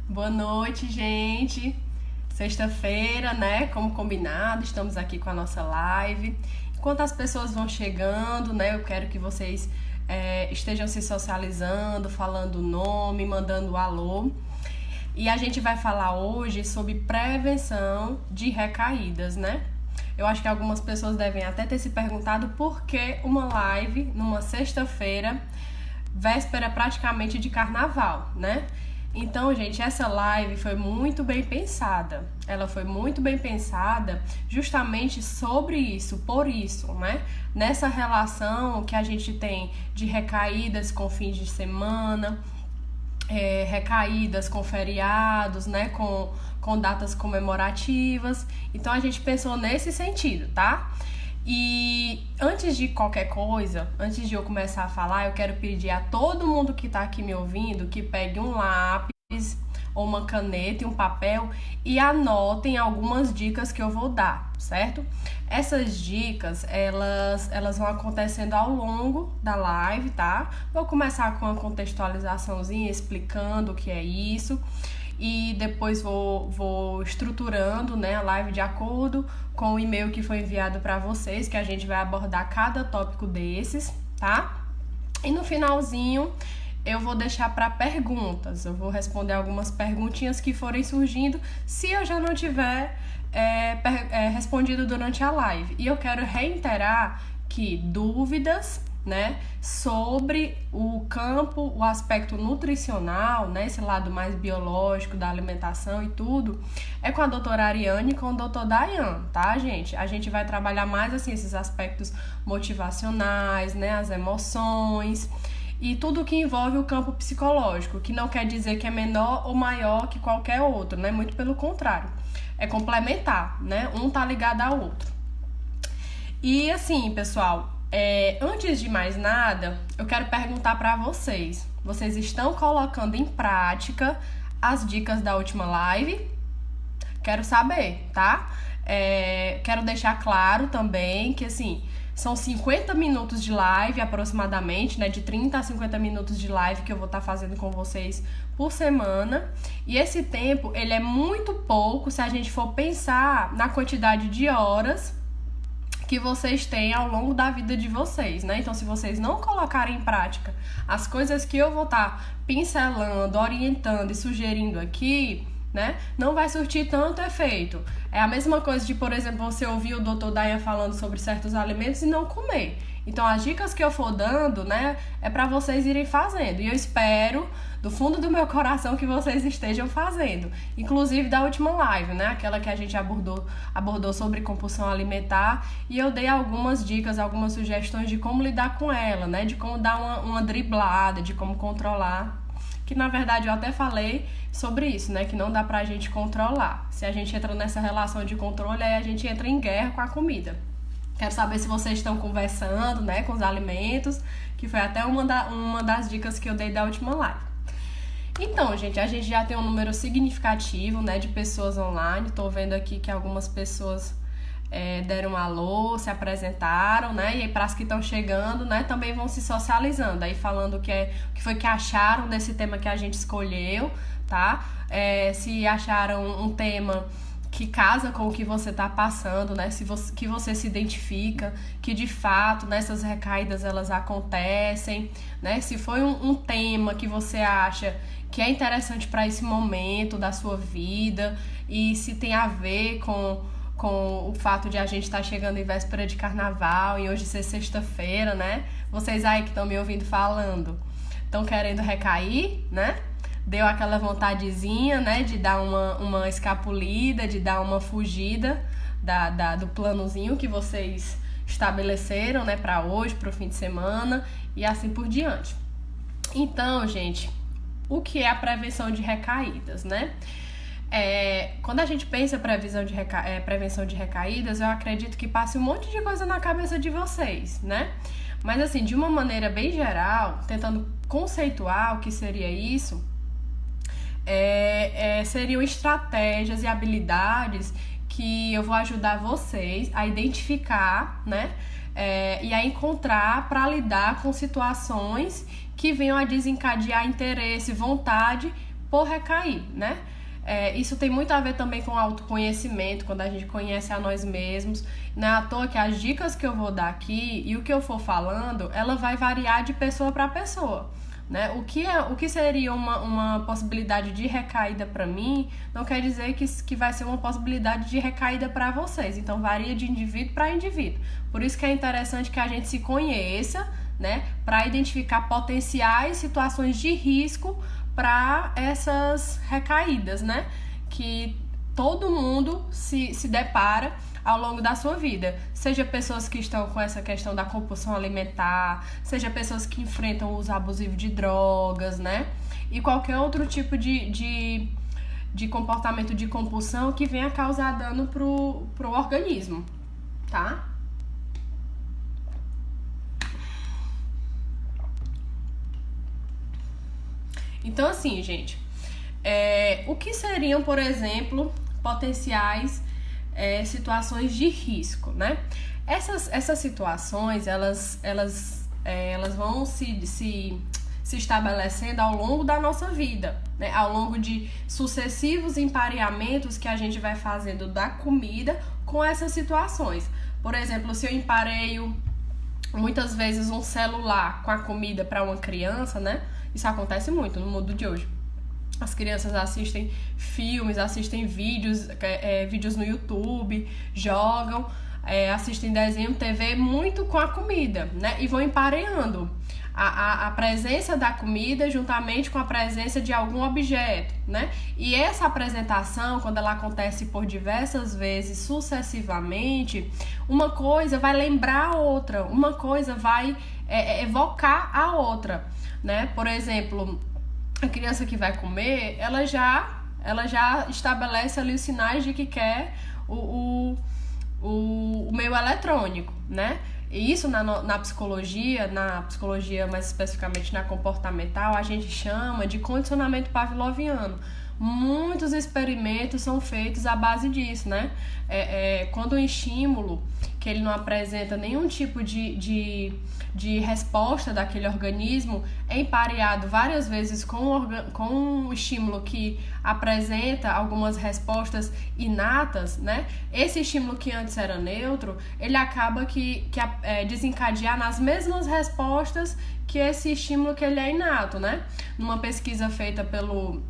Boa noite, gente. Sexta-feira, né? Como combinado, estamos aqui com a nossa live. Enquanto as pessoas vão chegando, né? Eu quero que vocês estejam se socializando, falando o nome, mandando alô. E a gente vai falar hoje sobre prevenção de recaídas, né? Eu acho que algumas pessoas devem até ter se perguntado por que uma live numa sexta-feira, véspera praticamente de carnaval, né? Então, gente, essa live foi muito bem pensada. Ela foi muito bem pensada justamente sobre isso, por isso, né? Nessa relação que a gente tem de recaídas com fins de semana, recaídas com feriados, né? Com datas comemorativas. Então, a gente pensou nesse sentido, tá? E antes de qualquer coisa, antes de eu começar a falar, eu quero pedir a todo mundo que tá aqui me ouvindo que pegue um lápis ou uma caneta e um papel e anotem algumas dicas que eu vou dar, certo? Essas dicas, elas vão acontecendo ao longo da live, tá? Vou começar com uma contextualizaçãozinha explicando o que é isso. E depois vou estruturando, né, a live de acordo com o e-mail que foi enviado para vocês, que a gente vai abordar cada tópico desses, tá? E no finalzinho eu vou deixar para perguntas, eu vou responder algumas perguntinhas que forem surgindo, se eu já não tiver respondido durante a live. E eu quero reiterar que dúvidas, né, sobre o campo, o aspecto nutricional, né, esse lado mais biológico da alimentação e tudo, é com a doutora Ariane e com o doutor Dayan, tá, gente? A gente vai trabalhar mais, assim, esses aspectos motivacionais, né, as emoções e tudo que envolve o campo psicológico, que não quer dizer que é menor ou maior que qualquer outro, né, muito pelo contrário, é complementar, né, um tá ligado ao outro. E assim, pessoal, antes de mais nada, eu quero perguntar para vocês. Vocês estão colocando em prática as dicas da última live? Quero saber, tá? Quero deixar claro também que, assim, são 50 minutos de live aproximadamente, né? De 30 a 50 minutos de live que eu vou estar fazendo com vocês por semana. E esse tempo, ele é muito pouco se a gente for pensar na quantidade de horas que vocês têm ao longo da vida de vocês, né? Então, se vocês não colocarem em prática as coisas que eu vou estar pincelando, orientando e sugerindo aqui, né, não vai surtir tanto efeito. É a mesma coisa de, por exemplo, você ouvir o Dr. Dayan falando sobre certos alimentos e não comer. Então, as dicas que eu for dando, né, é para vocês irem fazendo. E eu espero, do fundo do meu coração, que vocês estejam fazendo. Inclusive da última live, né, aquela que a gente abordou sobre compulsão alimentar. E eu dei algumas dicas, algumas sugestões de como lidar com ela, né, de como dar uma driblada, de como controlar. Que, na verdade, eu até falei sobre isso, né, que não dá pra gente controlar. Se a gente entra nessa relação de controle, aí a gente entra em guerra com a comida. Quero saber se vocês estão conversando, né, com os alimentos, que foi até uma das dicas que eu dei da última live. Então, gente, a gente já tem um número significativo, né, de pessoas online. Tô vendo aqui que algumas pessoas deram um alô, se apresentaram, né, e aí para as que estão chegando, né, também vão se socializando, aí falando o que foi que acharam desse tema que a gente escolheu, tá? Se acharam um tema que casa com o que você está passando, né? Que você se identifica, que de fato nessas recaídas elas acontecem, né? Se foi um tema que você acha que é interessante para esse momento da sua vida e se tem a ver com o fato de a gente estar chegando em véspera de carnaval e hoje ser sexta-feira, né? Vocês aí que estão me ouvindo falando, estão querendo recair, né? Deu aquela vontadezinha, né, de dar uma escapulida, de dar uma fugida do planozinho que vocês estabeleceram, né, para hoje, para o fim de semana e assim por diante. Então, gente, o que é a prevenção de recaídas, né? Quando a gente pensa em prevenção de recaídas, eu acredito que passe um monte de coisa na cabeça de vocês, né? Mas assim, de uma maneira bem geral, tentando conceituar o que seria isso, seriam estratégias e habilidades que eu vou ajudar vocês a identificar, né? E a encontrar para lidar com situações que venham a desencadear interesse, vontade por recair, né? Isso tem muito a ver também com autoconhecimento, quando a gente conhece a nós mesmos. Não é à toa que as dicas que eu vou dar aqui e o que eu for falando, ela vai variar de pessoa para pessoa, né? O que seria uma possibilidade de recaída para mim, não quer dizer que vai ser uma possibilidade de recaída para vocês. Então, varia de indivíduo para indivíduo. Por isso que é interessante que a gente se conheça, né? Para identificar potenciais situações de risco para essas recaídas, né? Que todo mundo se depara ao longo da sua vida. Seja pessoas que estão com essa questão da compulsão alimentar, seja pessoas que enfrentam o uso abusivo de drogas, né? E qualquer outro tipo de comportamento de compulsão que venha causar dano pro organismo, tá? Então, assim, gente, o que seriam, por exemplo, potenciais situações de risco, né? Essas situações, elas vão se estabelecendo ao longo da nossa vida, né? Ao longo de sucessivos empareamentos que a gente vai fazendo da comida com essas situações. Por exemplo, se eu empareio muitas vezes um celular com a comida para uma criança, né? Isso acontece muito no mundo de hoje. As crianças assistem filmes, assistem vídeos no YouTube, jogam, assistem desenho, TV, muito com a comida, né? E vão empareando a presença da comida juntamente com a presença de algum objeto, né? E essa apresentação, quando ela acontece por diversas vezes sucessivamente, uma coisa vai lembrar a outra, uma coisa vai evocar a outra, né? Por exemplo, a criança que vai comer, ela já estabelece ali os sinais de que quer o meio eletrônico, né? E isso na psicologia mais especificamente na comportamental, a gente chama de condicionamento pavloviano. Muitos experimentos são feitos à base disso, né? Quando um estímulo que ele não apresenta nenhum tipo de resposta daquele organismo é empareado várias vezes com um estímulo que apresenta algumas respostas inatas, né? Esse estímulo que antes era neutro, ele acaba que desencadear nas mesmas respostas que esse estímulo que ele é inato, né? Numa pesquisa feita pelo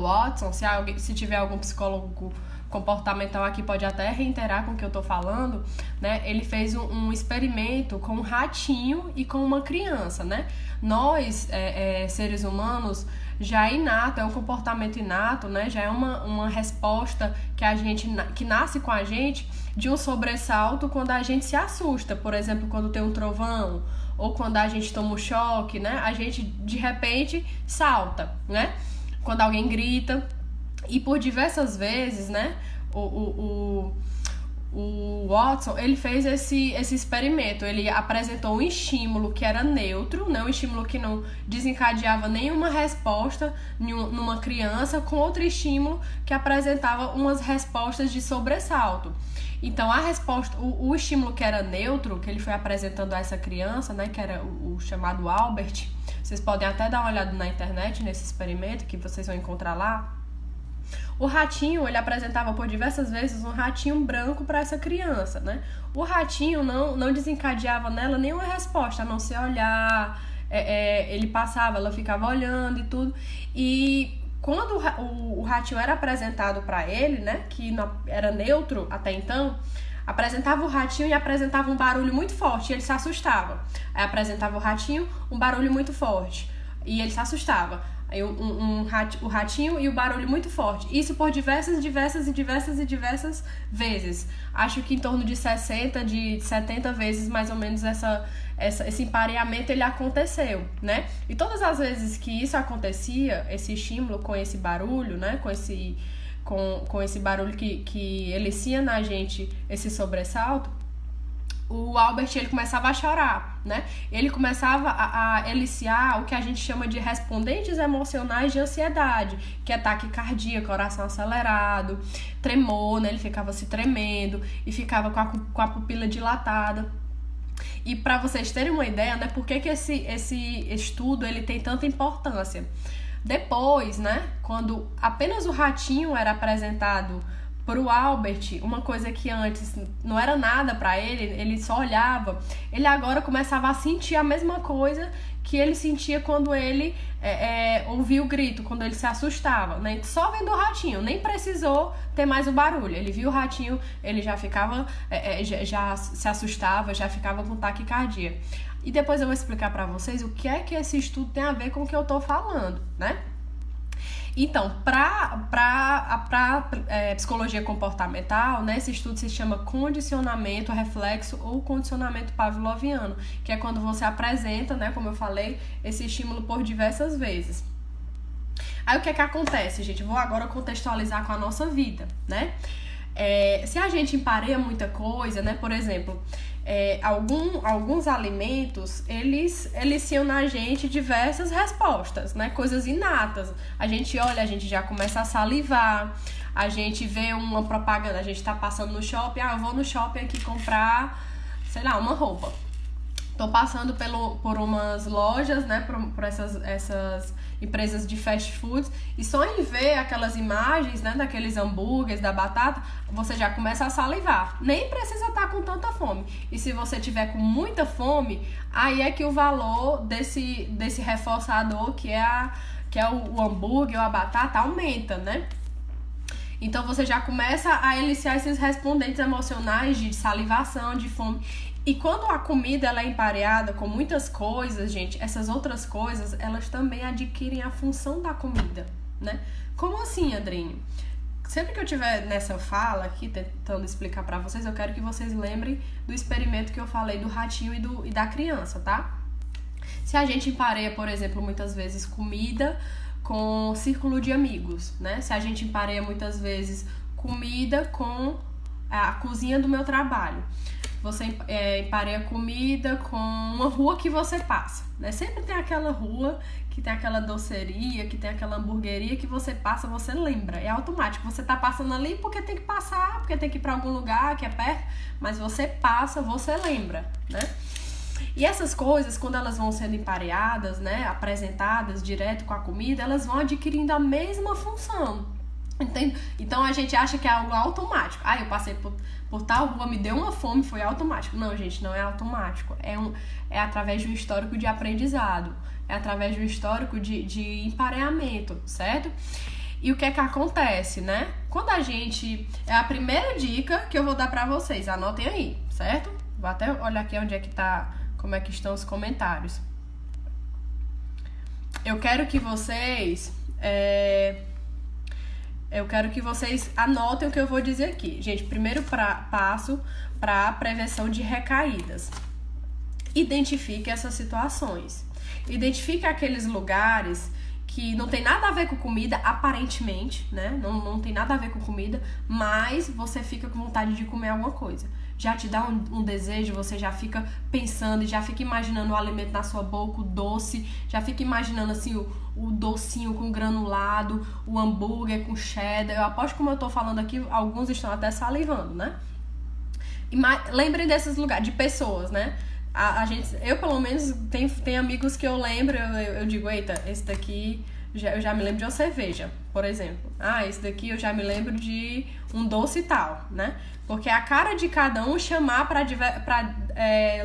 Watson, se tiver algum psicólogo comportamental aqui pode até reiterar com o que eu tô falando, né? Ele fez um experimento com um ratinho e com uma criança, né? Nós, seres humanos, já é inato, é um comportamento inato, né? Já é uma resposta que nasce com a gente de um sobressalto quando a gente se assusta, por exemplo, quando tem um trovão ou quando a gente toma um choque, né? A gente, de repente, salta, né? Quando alguém grita. E por diversas vezes, né, o Watson, ele fez esse experimento. Ele apresentou um estímulo que era neutro, né, um estímulo que não desencadeava nenhuma resposta numa criança, com outro estímulo que apresentava umas respostas de sobressalto. Então, a resposta, o estímulo que era neutro, que ele foi apresentando a essa criança, né, que era o chamado Albert, vocês podem até dar uma olhada na internet nesse experimento, que vocês vão encontrar lá. O ratinho, ele apresentava por diversas vezes um ratinho branco para essa criança, né? O ratinho não desencadeava nela nenhuma resposta, a não ser olhar, ele passava, ela ficava olhando e tudo. E quando o ratinho era apresentado para ele, né, que era neutro até então, apresentava o ratinho e apresentava um barulho muito forte, e ele se assustava. Aí apresentava o ratinho, um barulho muito forte, e ele se assustava. Aí o ratinho e o barulho muito forte. Isso por diversas vezes. Acho que em torno de 70 vezes, mais ou menos, esse empareamento ele aconteceu, né? E todas as vezes que isso acontecia, esse estímulo com esse barulho, né? Com esse barulho que elicia na gente esse sobressalto, o Albert, ele começava a chorar, né? Ele começava a eliciar o que a gente chama de respondentes emocionais de ansiedade, que é taquicardia, coração acelerado, tremor, né? Ele ficava se tremendo e ficava com a pupila dilatada. E para vocês terem uma ideia, né, por que esse estudo ele tem tanta importância? Depois, né, quando apenas o ratinho era apresentado pro Albert, uma coisa que antes não era nada pra ele, ele só olhava, ele agora começava a sentir a mesma coisa que ele sentia quando ele ouvia o grito, quando ele se assustava, né? Só vendo o ratinho, nem precisou ter mais o barulho. Ele viu o ratinho, ele já ficava, já se assustava, já ficava com taquicardia. E depois eu vou explicar pra vocês o que é que esse estudo tem a ver com o que eu tô falando, né? Então, para psicologia comportamental, né, esse estudo se chama condicionamento reflexo ou condicionamento pavloviano, que é quando você apresenta, né, como eu falei, esse estímulo por diversas vezes. Aí o que é que acontece, gente? Vou agora contextualizar com a nossa vida, né? Se a gente empareia muita coisa, né, por exemplo, alguns alimentos, eles eliciam na gente diversas respostas, né? Coisas inatas. A gente olha, a gente já começa a salivar, a gente vê uma propaganda, a gente tá passando no shopping, eu vou no shopping aqui comprar, sei lá, uma roupa. Tô passando por umas lojas, né, por essas empresas de fast foods, e só em ver aquelas imagens, né, daqueles hambúrgueres, da batata, você já começa a salivar. Nem precisa estar com tanta fome. E se você tiver com muita fome, aí é que o valor desse reforçador, que é o hambúrguer ou a batata, aumenta, né? Então você já começa a eliciar esses respondentes emocionais de salivação, de fome. E quando a comida ela é empareada com muitas coisas, gente, essas outras coisas, elas também adquirem a função da comida, né? Como assim, Andrinho? Sempre que eu estiver nessa fala aqui, tentando explicar pra vocês, eu quero que vocês lembrem do experimento que eu falei do ratinho e da criança, tá? Se a gente empareia, por exemplo, muitas vezes comida com círculo de amigos, né? Se a gente empareia muitas vezes comida com a cozinha do meu trabalho. Você empareia comida com uma rua que você passa, né? Sempre tem aquela rua que tem aquela doceria, que tem aquela hamburgueria que você passa, você lembra. É automático. Você tá passando ali porque tem que passar, porque tem que ir pra algum lugar que é perto, mas você passa, você lembra, né? E essas coisas, quando elas vão sendo empareadas, né, apresentadas direto com a comida, elas vão adquirindo a mesma função. Entende? Então a gente acha que é algo automático. Eu passei por tal rua, me deu uma fome, foi automático. Não, gente, não é automático. É através de um histórico de aprendizado. É através de um histórico de empareamento, certo? E o que é que acontece, né? Quando a gente... É a primeira dica que eu vou dar pra vocês. Anotem aí, certo? Vou até olhar aqui onde é que tá... Como é que estão os comentários. Eu quero que vocês... Eu quero que vocês anotem o que eu vou dizer aqui. Gente, primeiro passo para a prevenção de recaídas. Identifique essas situações. Identifique aqueles lugares que não tem nada a ver com comida, aparentemente, né? Não tem nada a ver com comida, mas você fica com vontade de comer alguma coisa. Já te dá um desejo, você já fica pensando e já fica imaginando o alimento na sua boca, o doce, já fica imaginando assim o docinho com granulado, o hambúrguer com cheddar. Eu aposto que, como eu tô falando aqui, alguns estão até salivando, né? Lembrem desses lugares, de pessoas, né? Eu pelo menos tenho amigos que eu lembro, eu digo, eita, esse daqui eu já me lembro de uma cerveja, por exemplo. Esse daqui eu já me lembro de um doce e tal, né? Porque é a cara de cada um chamar para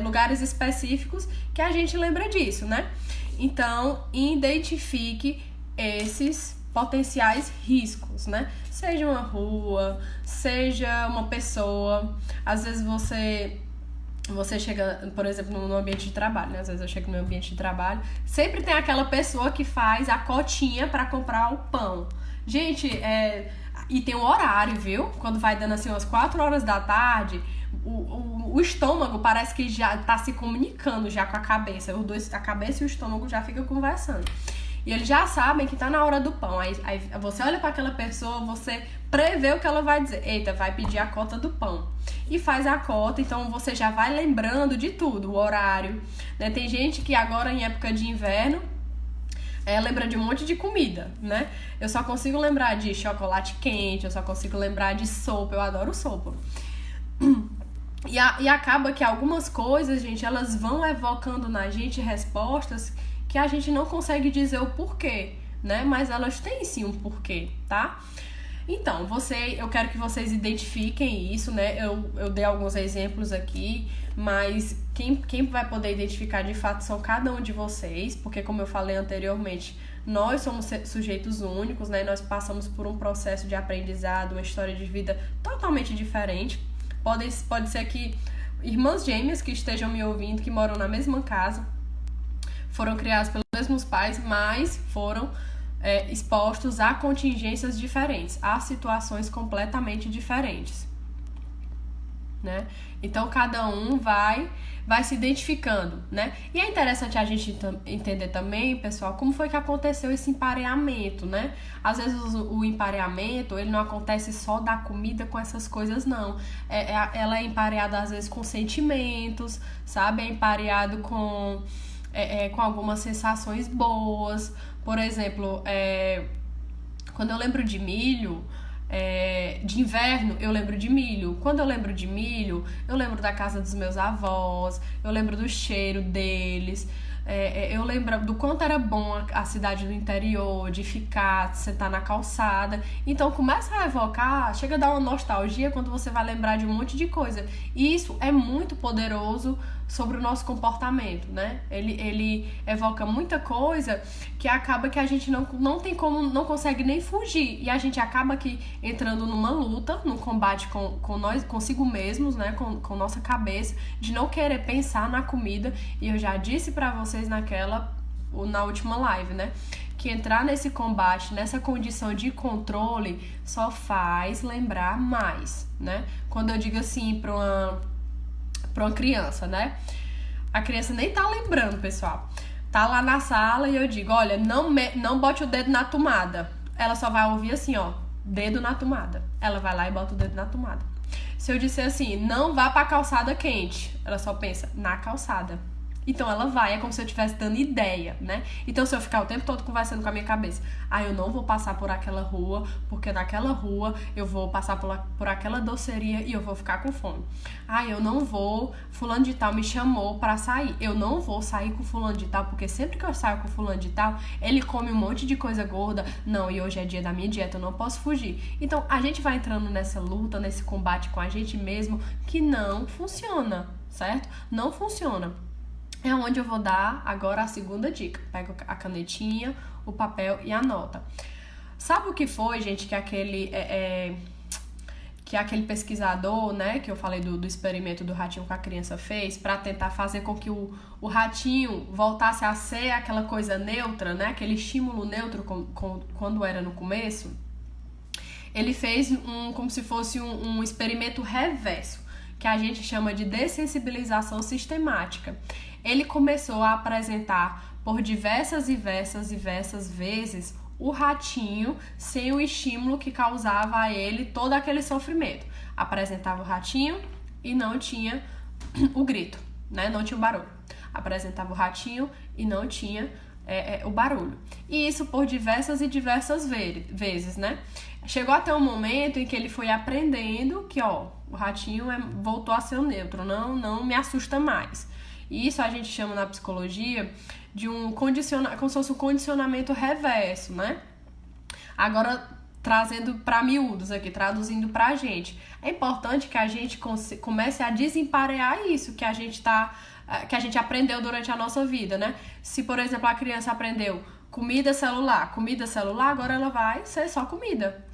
lugares específicos que a gente lembra disso, né? Então, identifique esses potenciais riscos, né? Seja uma rua, seja uma pessoa. Às vezes você chega, por exemplo, no ambiente de trabalho, né? Às vezes eu chego no meu ambiente de trabalho, sempre tem aquela pessoa que faz a cotinha para comprar o pão. Gente, e tem um horário, viu? Quando vai dando assim umas 4 horas da tarde, o estômago parece que já tá se comunicando já com a cabeça. A cabeça e o estômago já ficam conversando. E eles já sabem que tá na hora do pão. Aí você olha para aquela pessoa, você prevê o que ela vai dizer. Eita, vai pedir a cota do pão. E faz a cota, então você já vai lembrando de tudo, o horário, né? Tem gente que agora em época de inverno lembra de um monte de comida, né? Eu só consigo lembrar de chocolate quente, eu só consigo lembrar de sopa, eu adoro sopa. E acaba que algumas coisas, gente, elas vão evocando na gente respostas que a gente não consegue dizer o porquê, né? Mas elas têm sim um porquê, tá? Então, eu quero que vocês identifiquem isso, né? Eu dei alguns exemplos aqui, mas quem vai poder identificar de fato são cada um de vocês, porque como eu falei anteriormente, nós somos sujeitos únicos, né? Nós passamos por um processo de aprendizado, uma história de vida totalmente diferente. Pode ser que irmãs gêmeas que estejam me ouvindo, que moram na mesma casa, foram criadas pelos mesmos pais, mas foram expostos a contingências diferentes, a situações completamente diferentes, né? Então cada um vai se identificando, né? E é interessante a gente entender também, pessoal, como foi que aconteceu esse empareamento, né? Às vezes o empareamento, ele não acontece só da comida com essas coisas, não. Ela é empareada às vezes com sentimentos, sabe? É empareado com algumas sensações boas. Por exemplo, quando eu lembro de milho, de inverno, eu lembro de milho. Quando eu lembro de milho, eu lembro da casa dos meus avós, eu lembro do cheiro deles, eu lembro do quanto era bom a cidade do interior, de ficar, de sentar na calçada. Então começa a evocar, chega a dar uma nostalgia quando você vai lembrar de um monte de coisa. E isso é muito poderoso sobre o nosso comportamento, né? Ele evoca muita coisa que acaba que a gente não tem como, não consegue nem fugir. E a gente acaba aqui entrando numa luta, num combate com nós, consigo mesmos, né? Com nossa cabeça, de não querer pensar na comida. E eu já disse pra vocês na última live, né? Que entrar nesse combate, nessa condição de controle, só faz lembrar mais, né? Quando eu digo assim pra uma criança, né? A criança nem tá lembrando, pessoal. Tá lá na sala e eu digo, olha, não bote o dedo na tomada. Ela só vai ouvir assim, ó, dedo na tomada. Ela vai lá e bota o dedo na tomada. Se eu disser assim, não vá pra calçada quente, ela só pensa, na calçada. Então ela vai, é como se eu estivesse dando ideia, né? Então se eu ficar o tempo todo conversando com a minha cabeça, eu não vou passar por aquela rua, porque naquela rua eu vou passar por aquela doceria e eu vou ficar com fome. Eu não vou, fulano de tal me chamou pra sair, eu não vou sair com fulano de tal, porque sempre que eu saio com fulano de tal, ele come um monte de coisa gorda. Não, e hoje é dia da minha dieta, eu não posso fugir. Então a gente vai entrando nessa luta, nesse combate com a gente mesmo, que não funciona, certo? Não funciona. É onde eu vou dar agora a segunda dica. Pega a canetinha, o papel e anota. Sabe o que foi, gente, que aquele pesquisador, né, que eu falei do experimento do ratinho que a criança fez, para tentar fazer com que o ratinho voltasse a ser aquela coisa neutra, né, aquele estímulo neutro quando era no começo? Ele fez como se fosse um experimento reverso, que a gente chama de dessensibilização sistemática. Ele começou a apresentar por diversas vezes o ratinho sem o estímulo que causava a ele todo aquele sofrimento. Apresentava o ratinho e não tinha o grito, né? Não tinha o barulho. Apresentava o ratinho e não tinha o barulho. E isso por diversas vezes, né? Chegou até um momento em que ele foi aprendendo que, o ratinho voltou a ser o neutro, não me assusta mais. E isso a gente chama na psicologia de como se fosse um condicionamento reverso, né? Agora, trazendo para miúdos aqui, traduzindo pra gente. É importante que a gente comece a desemparear isso que a gente aprendeu durante a nossa vida, né? Se, por exemplo, a criança aprendeu comida, celular, agora ela vai ser só comida,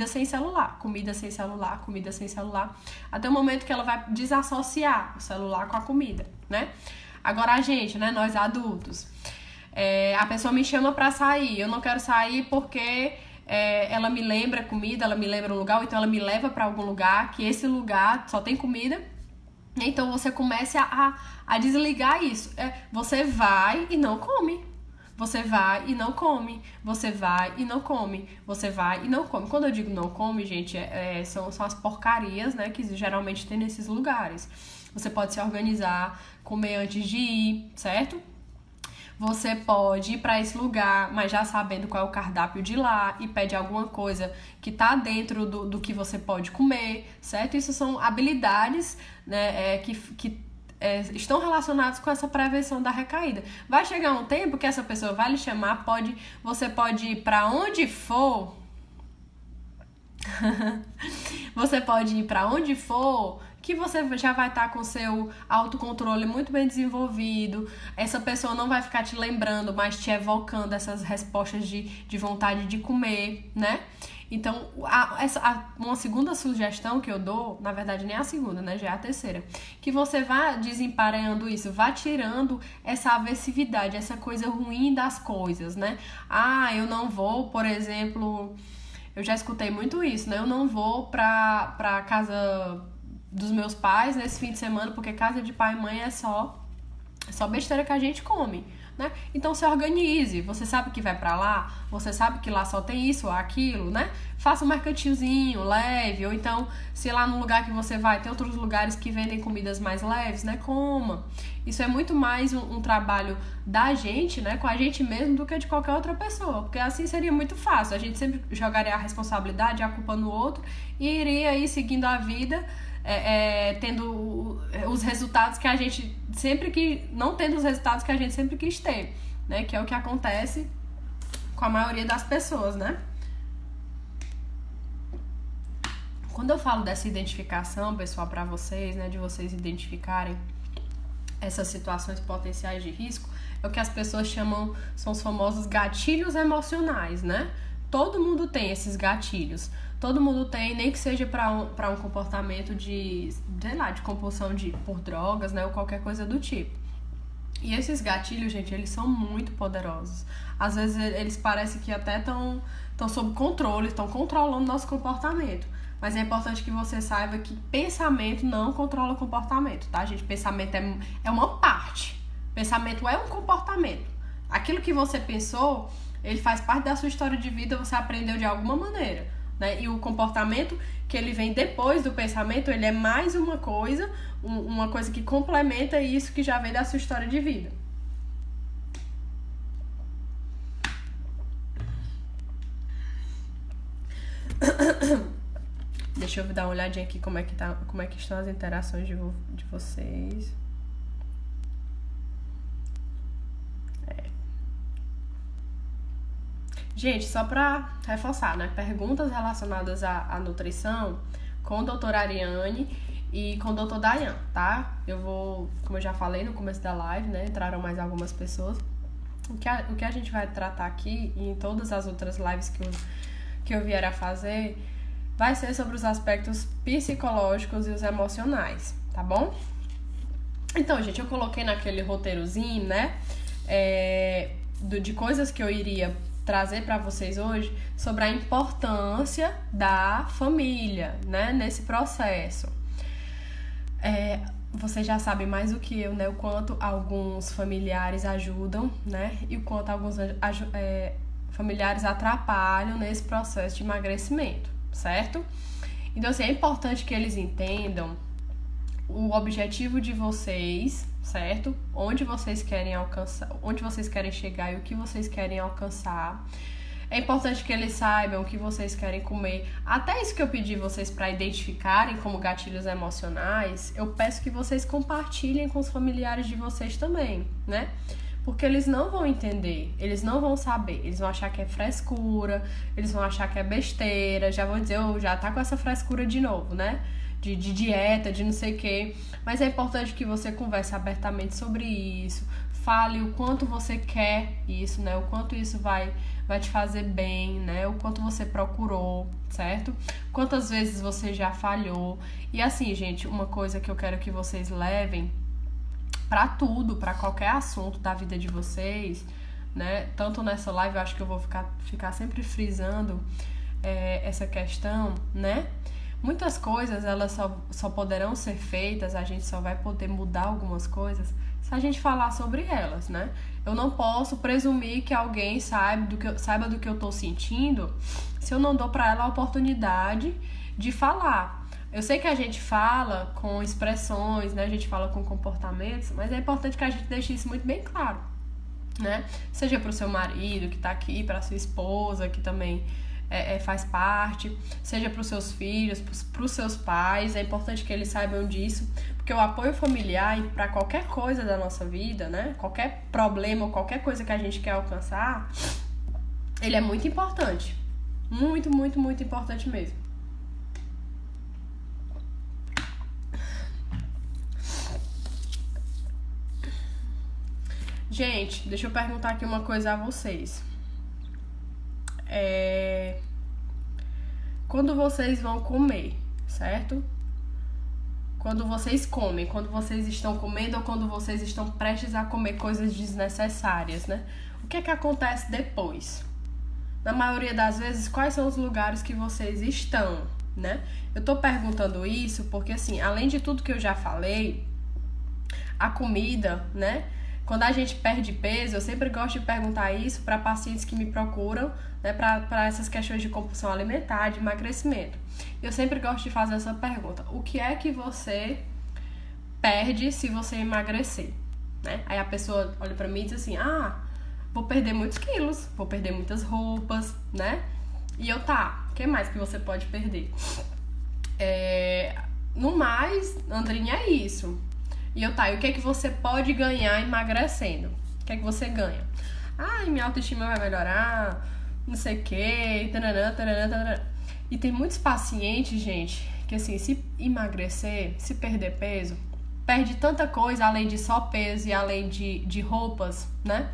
sem celular, comida sem celular, até o momento que ela vai desassociar o celular com a comida, né? Agora a gente, né, nós adultos, a pessoa me chama pra sair, eu não quero sair porque ela me lembra comida, ela me lembra um lugar, ou então ela me leva pra algum lugar, que esse lugar só tem comida. Então você comece a desligar isso, você vai e não come. Você vai e não come, você vai e não come, você vai e não come. Quando eu digo não come, gente, são as porcarias, né, que geralmente tem nesses lugares. Você pode se organizar, comer antes de ir, certo? Você pode ir para esse lugar, mas já sabendo qual é o cardápio de lá, e pede alguma coisa que tá dentro do que você pode comer, certo? Isso são habilidades, né, que estão relacionados com essa prevenção da recaída. Vai chegar um tempo que essa pessoa vai lhe chamar, você pode ir para onde for, você pode ir para onde for, que você já vai estar com seu autocontrole muito bem desenvolvido, essa pessoa não vai ficar te lembrando, mas te evocando essas respostas de vontade de comer, né? Então, uma segunda sugestão que eu dou, na verdade nem a segunda, né, já é a terceira, que você vá desemparelhando isso, vá tirando essa aversividade, essa coisa ruim das coisas, né? Eu não vou, por exemplo, eu já escutei muito isso, né? Eu não vou pra casa dos meus pais nesse fim de semana, porque casa de pai e mãe é só besteira que a gente come, né? Então se organize, você sabe que vai pra lá, você sabe que lá só tem isso ou aquilo, né? Faça um mercantilzinho leve, ou então, se lá no lugar que você vai tem outros lugares que vendem comidas mais leves, né? Coma. Isso é muito mais um trabalho da gente, né? Com a gente mesmo do que de qualquer outra pessoa, porque assim seria muito fácil, a gente sempre jogaria a responsabilidade, a culpa no outro e iria aí seguindo a vida tendo os resultados que a gente não tendo os resultados que a gente sempre quis ter, né? Que é o que acontece com a maioria das pessoas, né? Quando eu falo dessa identificação, pessoal, para vocês, né? De vocês identificarem essas situações potenciais de risco, é o que as pessoas chamam, são os famosos gatilhos emocionais, né? Todo mundo tem esses gatilhos. Todo mundo tem, nem que seja para um comportamento de compulsão por drogas, né, ou qualquer coisa do tipo. E esses gatilhos, gente, eles são muito poderosos. Às vezes eles parecem que até estão sob controle, estão controlando nosso comportamento. Mas é importante que você saiba que pensamento não controla comportamento, tá, gente? Pensamento é uma parte. Pensamento é um comportamento. Aquilo que você pensou, ele faz parte da sua história de vida, você aprendeu de alguma maneira. Né? E o comportamento que ele vem depois do pensamento, ele é mais uma coisa que complementa isso que já vem da sua história de vida. Deixa eu dar uma olhadinha aqui como é que estão as interações de vocês. Gente, só pra reforçar, né? Perguntas relacionadas à nutrição com a doutora Ariane e com o doutor Dayan, tá? Eu vou, como eu já falei no começo da live, né? Entraram mais algumas pessoas. O que a gente vai tratar aqui e em todas as outras lives que eu vier a fazer vai ser sobre os aspectos psicológicos e os emocionais, tá bom? Então, gente, eu coloquei naquele roteirozinho, né? De coisas que eu iria trazer para vocês hoje sobre a importância da família, né, nesse processo. Vocês já sabem mais do que eu, né, o quanto alguns familiares ajudam, né, e o quanto alguns familiares atrapalham nesse processo de emagrecimento, certo? Então, assim, é importante que eles entendam o objetivo de vocês, certo? Onde vocês querem alcançar, onde vocês querem chegar e o que vocês querem alcançar. É importante que eles saibam o que vocês querem comer. Até isso que eu pedi vocês para identificarem como gatilhos emocionais, eu peço que vocês compartilhem com os familiares de vocês também, né? Porque eles não vão entender, eles não vão saber, eles vão achar que é frescura, eles vão achar que é besteira, já vão dizer, já tá com essa frescura de novo, né? De dieta, de não sei o quê. Mas é importante que você converse abertamente sobre isso, fale o quanto você quer isso, né? O quanto isso vai te fazer bem, né? O quanto você procurou, certo? Quantas vezes você já falhou. E assim, gente, uma coisa que eu quero que vocês levem pra tudo, pra qualquer assunto da vida de vocês, né? Tanto nessa live, eu acho que eu vou ficar sempre frisando essa questão, né? Muitas coisas, elas só poderão ser feitas, a gente só vai poder mudar algumas coisas se a gente falar sobre elas, né? Eu não posso presumir que alguém saiba do que eu tô sentindo se eu não dou pra ela a oportunidade de falar. Eu sei que a gente fala com expressões, né? A gente fala com comportamentos, mas é importante que a gente deixe isso muito bem claro, né? Seja pro seu marido que tá aqui, pra sua esposa que também faz parte, seja para os seus filhos, para os seus pais, é importante que eles saibam disso, Porque o apoio familiar, para qualquer coisa da nossa vida, né? Qualquer problema ou qualquer coisa que a gente quer alcançar, ele é muito importante. Muito, muito, muito importante mesmo. Gente, deixa eu perguntar aqui uma coisa a vocês. Quando vocês vão comer, certo? Quando vocês comem, quando vocês estão comendo ou quando vocês estão prestes a comer coisas desnecessárias, né? O que é que acontece depois? Na maioria das vezes, quais são os lugares que vocês estão, né? Eu tô perguntando isso porque, assim, além de tudo que eu já falei, a comida, né? Quando a gente perde peso, eu sempre gosto de perguntar isso para pacientes que me procuram, né, para essas questões de compulsão alimentar, de emagrecimento. Eu sempre gosto de fazer essa pergunta: o que é que você perde se você emagrecer? Né? Aí a pessoa olha para mim e diz assim: vou perder muitos quilos, vou perder muitas roupas, né? E eu, o que mais que você pode perder? No mais, Andrinha, é isso. E eu, e o que é que você pode ganhar emagrecendo? O que é que você ganha? Minha autoestima vai melhorar, não sei o quê, taranã, taranã, taranã. E tem muitos pacientes, gente, que assim, se emagrecer, se perder peso, perde tanta coisa além de só peso e além de roupas, né?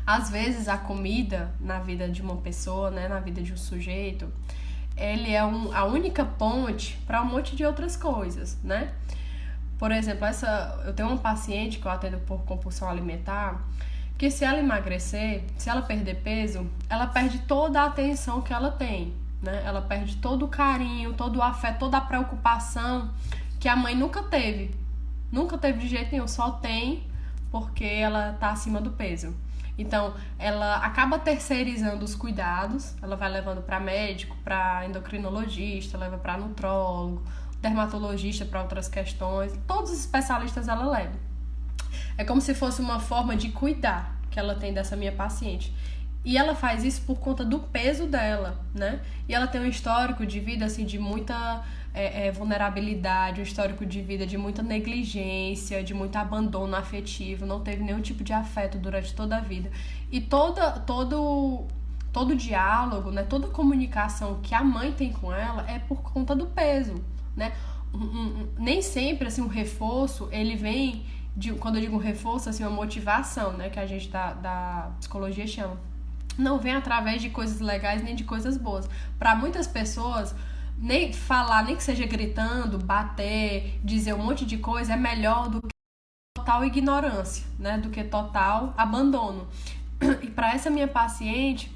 Às vezes a comida na vida de uma pessoa, né, na vida de um sujeito, ele é a única ponte para um monte de outras coisas, né? Por exemplo, eu tenho uma paciente que eu atendo por compulsão alimentar, que se ela emagrecer, se ela perder peso, ela perde toda a atenção que ela tem, né? Ela perde todo o carinho, todo o afeto, toda a preocupação que a mãe nunca teve. Nunca teve de jeito nenhum, só tem porque ela tá acima do peso. Então, ela acaba terceirizando os cuidados, ela vai levando para médico, para endocrinologista, leva para nutrólogo, dermatologista para outras questões, todos os especialistas ela leva. É como se fosse uma forma de cuidar que ela tem dessa minha paciente. E ela faz isso por conta do peso dela, né? E ela tem um histórico de vida, assim, de muita vulnerabilidade, um histórico de vida de muita negligência, de muito abandono afetivo, não teve nenhum tipo de afeto durante toda a vida. E todo diálogo, né? Toda comunicação que a mãe tem com ela é por conta do peso, né? Nem sempre, assim, um reforço, ele vem quando eu digo reforço, assim, uma motivação, né? Que a gente da psicologia chama. Não vem através de coisas legais nem de coisas boas. Para muitas pessoas, nem falar, nem que seja gritando, bater, dizer um monte de coisa é melhor do que total ignorância, né? Do que total abandono. E para essa minha paciente,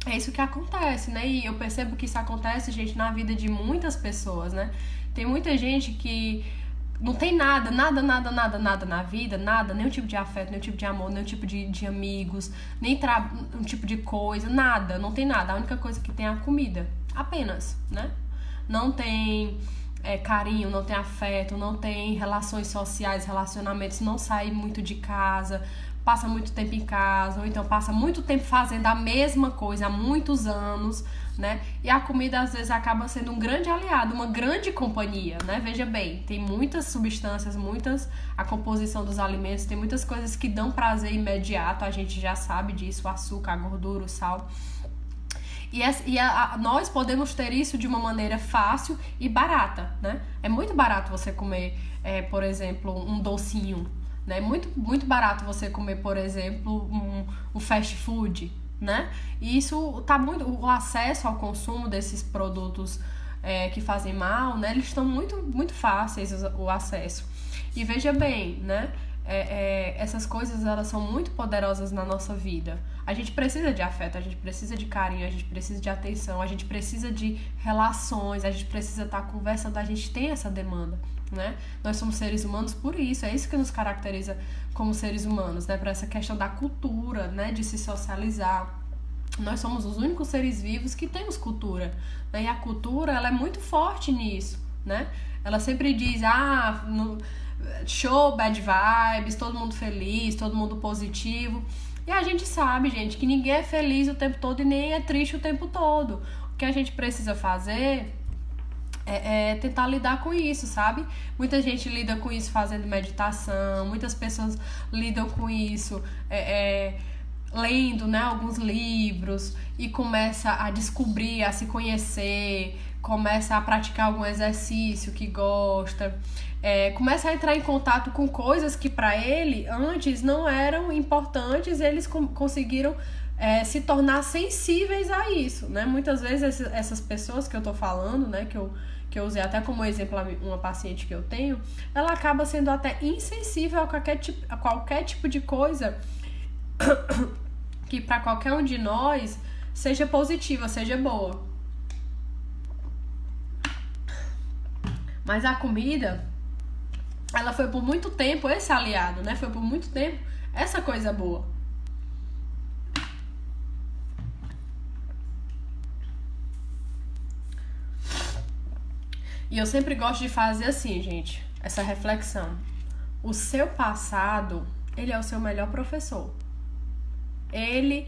é isso que acontece, né? E eu percebo que isso acontece, gente, na vida de muitas pessoas, né? Tem muita gente que não tem nada na vida, nada, nenhum tipo de afeto, nenhum tipo de amor, nenhum tipo de amigos, nem um tipo de coisa, nada, não tem nada. A única coisa que tem é a comida, apenas, né? Não tem carinho, não tem afeto, não tem relações sociais, relacionamentos, não sai muito de casa, passa muito tempo em casa, ou então passa muito tempo fazendo a mesma coisa há muitos anos, né? E a comida às vezes acaba sendo um grande aliado, uma grande companhia, né? Veja bem, tem muitas substâncias, a composição dos alimentos, tem muitas coisas que dão prazer imediato, a gente já sabe disso, o açúcar, a gordura, o sal. Nós podemos ter isso de uma maneira fácil e barata, né? É muito barato você comer, por exemplo, um docinho, né? Muito, muito barato você comer, por exemplo, um fast food, né? E isso tá muito... O acesso ao consumo desses produtos que fazem mal, né? Eles estão muito, muito fáceis, o acesso. E veja bem, né? Essas coisas, elas são muito poderosas na nossa vida. A gente precisa de afeto, a gente precisa de carinho, a gente precisa de atenção, a gente precisa de relações, a gente precisa estar conversando, a gente tem essa demanda, né? Nós somos seres humanos por isso, é isso que nos caracteriza como seres humanos, né? Para essa questão da cultura, né? De se socializar. Nós somos os únicos seres vivos que temos cultura, né? E a cultura, ela é muito forte nisso, né? Ela sempre diz, show, bad vibes, todo mundo feliz, todo mundo positivo. E a gente sabe, gente, que ninguém é feliz o tempo todo e nem é triste o tempo todo. O que a gente precisa fazer tentar lidar com isso, sabe? Muita gente lida com isso fazendo meditação, muitas pessoas lidam com isso lendo, né, alguns livros e começa a descobrir, a se conhecer, começa a praticar algum exercício que gosta, começa a entrar em contato com coisas que para ele antes não eram importantes, eles conseguiram se tornar sensíveis a isso, né? Muitas vezes essas pessoas que eu tô falando, né, que eu usei até como exemplo uma paciente que eu tenho, ela acaba sendo até insensível a qualquer tipo de coisa que para qualquer um de nós seja positiva, seja boa. Mas a comida, ela foi por muito tempo esse aliado, né? Foi por muito tempo essa coisa boa. E eu sempre gosto de fazer assim, gente, essa reflexão. O seu passado, ele é o seu melhor professor. Ele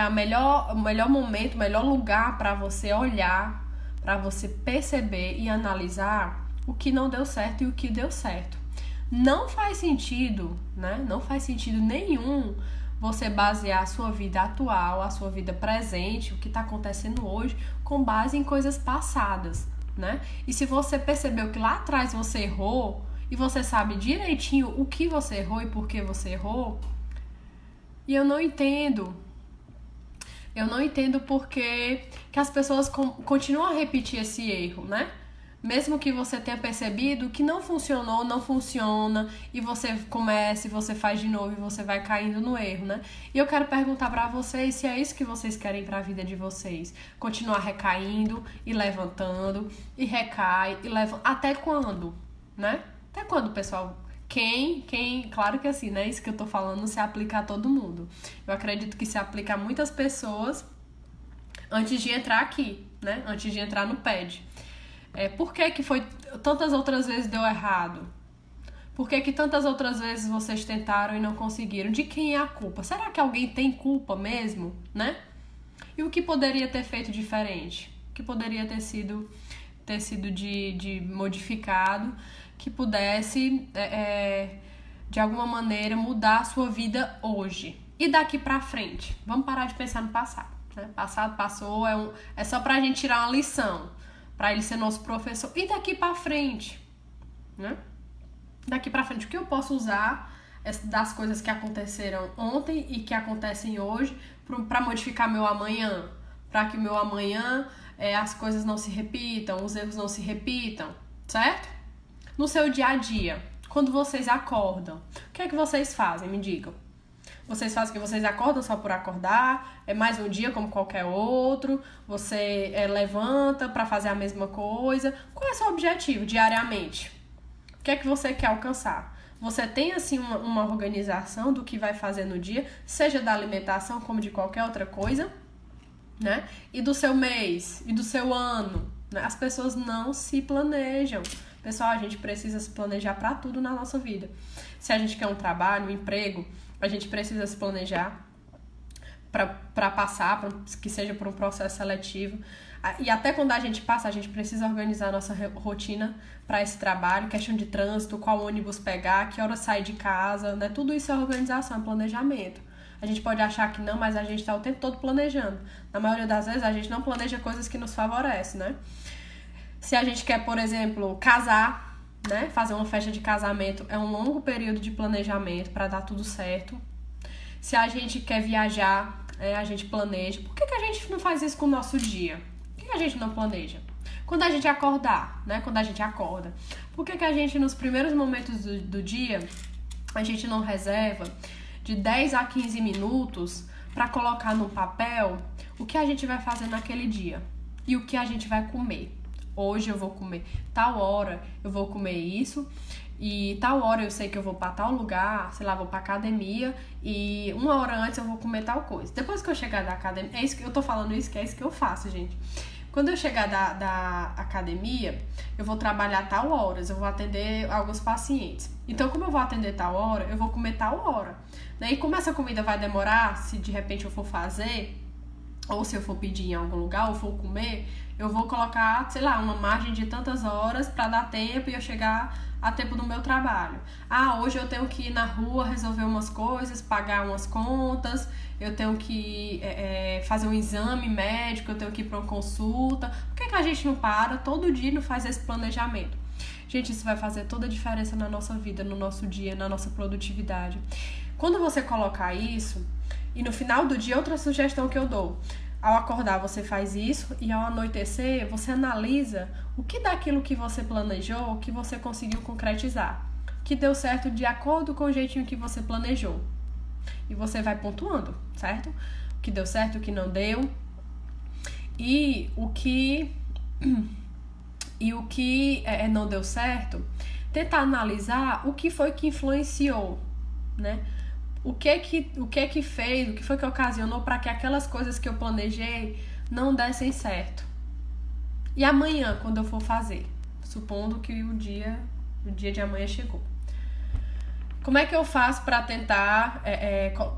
o melhor momento, o melhor lugar para você olhar, para você perceber e analisar o que não deu certo e o que deu certo. Não faz sentido, né? Não faz sentido nenhum você basear a sua vida atual, a sua vida presente, o que está acontecendo hoje, com base em coisas passadas, né? E se você percebeu que lá atrás você errou e você sabe direitinho o que você errou e por que você errou, e eu não entendo porque que as pessoas continuam a repetir esse erro, né? Mesmo que você tenha percebido que não funcionou, não funciona, e você começa, e você faz de novo, e você vai caindo no erro, né? E eu quero perguntar pra vocês se é isso que vocês querem pra vida de vocês. Continuar recaindo e levantando, e recai, e levanta. Até quando, né? Até quando, pessoal? Claro que assim, né? Isso que eu tô falando se aplica a todo mundo. Eu acredito que se aplica a muitas pessoas antes de entrar aqui, né? Antes de entrar no PED. Por que foi tantas outras vezes deu errado? Por que tantas outras vezes vocês tentaram e não conseguiram? De quem é a culpa? Será que alguém tem culpa mesmo, né? E o que poderia ter feito diferente? O que poderia ter sido de modificado, que pudesse, de alguma maneira, mudar a sua vida hoje? E daqui pra frente? Vamos parar de pensar no passado, né? Passado, passou, é só pra gente tirar uma lição, pra ele ser nosso professor. E daqui pra frente, né? Daqui pra frente, o que eu posso usar das coisas que aconteceram ontem e que acontecem hoje pra modificar meu amanhã? Pra que meu amanhã as coisas não se repitam, os erros não se repitam, certo? No seu dia a dia, quando vocês acordam, o que é que vocês fazem? Me digam. Vocês fazem o que? Vocês acordam só por acordar? É mais um dia como qualquer outro? Você levanta para fazer a mesma coisa? Qual é o seu objetivo diariamente? O que é que você quer alcançar? Você tem, assim, uma organização do que vai fazer no dia, seja da alimentação como de qualquer outra coisa, né? E do seu mês, e do seu ano, né? As pessoas não se planejam. Pessoal, a gente precisa se planejar para tudo na nossa vida. Se a gente quer um trabalho, um emprego, a gente precisa se planejar para passar, que seja por um processo seletivo. E até quando a gente passa, a gente precisa organizar a nossa rotina para esse trabalho, questão de trânsito, qual ônibus pegar, que hora sair de casa, né? Tudo isso é organização, é planejamento. A gente pode achar que não, mas a gente está o tempo todo planejando. Na maioria das vezes, a gente não planeja coisas que nos favorecem, né? Se a gente quer, por exemplo, casar, né? Fazer uma festa de casamento, é um longo período de planejamento para dar tudo certo. Se a gente quer viajar, a gente planeja. Por que a gente não faz isso com o nosso dia? Por que a gente não planeja? Quando a gente acordar, né? Quando a gente acorda. Por que a gente, nos primeiros momentos do dia, a gente não reserva de 10 a 15 minutos para colocar no papel o que a gente vai fazer naquele dia e o que a gente vai comer? Hoje eu vou comer tal hora, eu vou comer isso, e tal hora eu sei que eu vou pra tal lugar, sei lá, vou pra academia, e uma hora antes eu vou comer tal coisa. Depois que eu chegar da academia, é isso que eu tô falando isso, que é isso que eu faço, gente. Quando eu chegar da academia, eu vou trabalhar tal horas, eu vou atender alguns pacientes. Então, como eu vou atender tal hora, eu vou comer tal hora, né? E como essa comida vai demorar, se de repente eu for fazer, ou se eu for pedir em algum lugar, ou for comer, eu vou colocar, sei lá, uma margem de tantas horas para dar tempo e eu chegar a tempo do meu trabalho. Ah, hoje eu tenho que ir na rua resolver umas coisas, pagar umas contas, eu tenho que fazer um exame médico, eu tenho que ir para uma consulta. Por que a gente não para todo dia e não faz esse planejamento? Gente, isso vai fazer toda a diferença na nossa vida, no nosso dia, na nossa produtividade. Quando você colocar isso, e no final do dia, outra sugestão que eu dou, ao acordar você faz isso e ao anoitecer você analisa o que daquilo que você planejou, que você conseguiu concretizar, que deu certo de acordo com o jeitinho que você planejou. E você vai pontuando, certo? O que deu certo, o que não deu. E o que não deu certo, tentar analisar o que foi que influenciou, né? O que fez, o que foi que ocasionou para que aquelas coisas que eu planejei não dessem certo. E amanhã, quando eu for fazer, supondo que o dia de amanhã chegou, como é que eu faço para tentar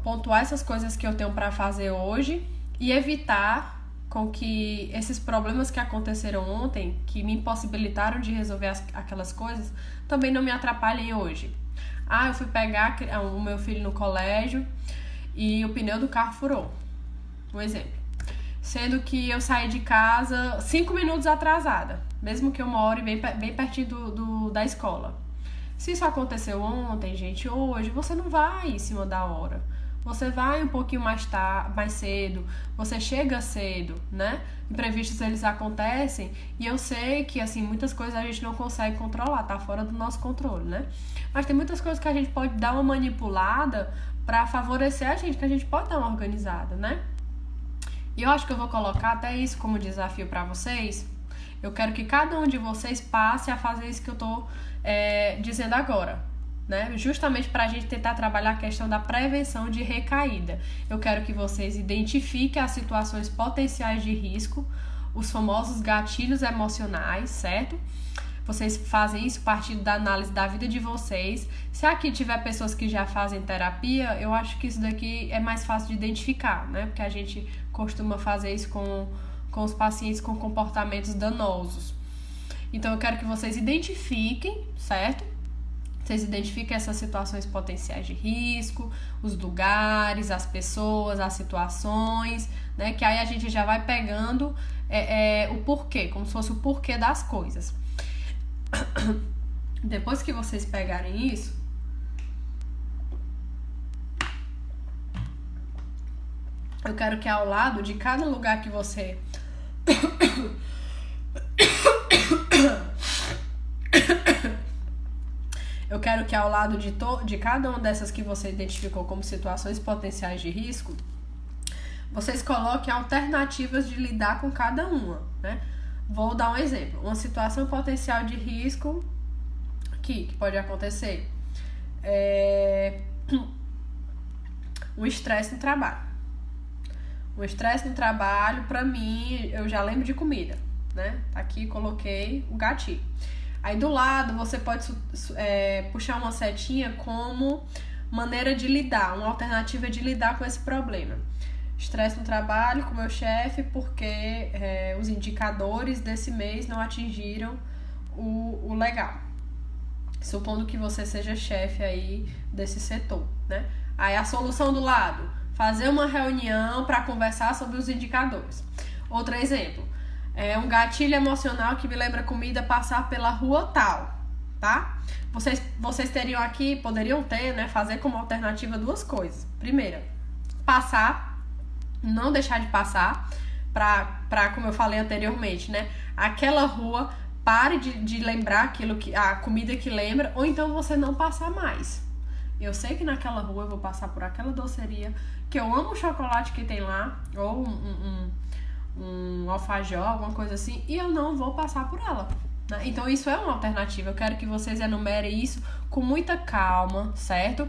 pontuar essas coisas que eu tenho para fazer hoje e evitar com que esses problemas que aconteceram ontem, que me impossibilitaram de resolver aquelas coisas, também não me atrapalhem hoje. Ah, eu fui pegar o meu filho no colégio e o pneu do carro furou. Um exemplo. Sendo que eu saí de casa 5 minutos atrasada, mesmo que eu more bem pertinho da escola. Se isso aconteceu ontem, gente, hoje, você não vai em cima da hora. Você vai um pouquinho mais cedo, você chega cedo, né? Imprevistos, eles acontecem e eu sei que, assim, muitas coisas a gente não consegue controlar, tá fora do nosso controle, né? Mas tem muitas coisas que a gente pode dar uma manipulada pra favorecer a gente, que a gente pode dar uma organizada, né? E eu acho que eu vou colocar até isso como desafio pra vocês. Eu quero que cada um de vocês passe a fazer isso que eu tô dizendo agora, né? Justamente para a gente tentar trabalhar a questão da prevenção de recaída. Eu quero que vocês identifiquem as situações potenciais de risco, os famosos gatilhos emocionais, certo? Vocês fazem isso partindo da análise da vida de vocês. Se aqui tiver pessoas que já fazem terapia, eu acho que isso daqui é mais fácil de identificar, né? Porque a gente costuma fazer isso com os pacientes com comportamentos danosos. Então eu quero que vocês identifiquem, certo? Vocês identifiquem essas situações potenciais de risco, os lugares, as pessoas, as situações, né? Que aí a gente já vai pegando o porquê, como se fosse o porquê das coisas. Depois que vocês pegarem isso, eu quero que ao lado de cada lugar que você eu quero que ao lado de cada uma dessas que você identificou como situações potenciais de risco, vocês coloquem alternativas de lidar com cada uma, né? Vou dar um exemplo. Uma situação potencial de risco que pode acontecer um estresse no trabalho. O estresse no trabalho, pra mim, eu já lembro de comida, né? Aqui coloquei o gatilho. Aí do lado você pode puxar uma setinha como maneira de lidar, uma alternativa de lidar com esse problema. Estresse no trabalho com o meu chefe porque os indicadores desse mês não atingiram o legal. Supondo que você seja chefe aí desse setor, né? Aí a solução do lado, fazer uma reunião para conversar sobre os indicadores. Outro exemplo, um gatilho emocional que me lembra comida passar pela rua tal, tá? Vocês teriam aqui, poderiam ter, né, fazer como alternativa duas coisas. Primeira, passar, não deixar de passar pra como eu falei anteriormente, né? Aquela rua, pare de lembrar a comida que lembra, ou então você não passar mais. Eu sei que naquela rua eu vou passar por aquela doceria, que eu amo o chocolate que tem lá, ou um alfajor, alguma coisa assim, e eu não vou passar por ela, né? Então isso é uma alternativa. Eu quero que vocês enumerem isso com muita calma, certo?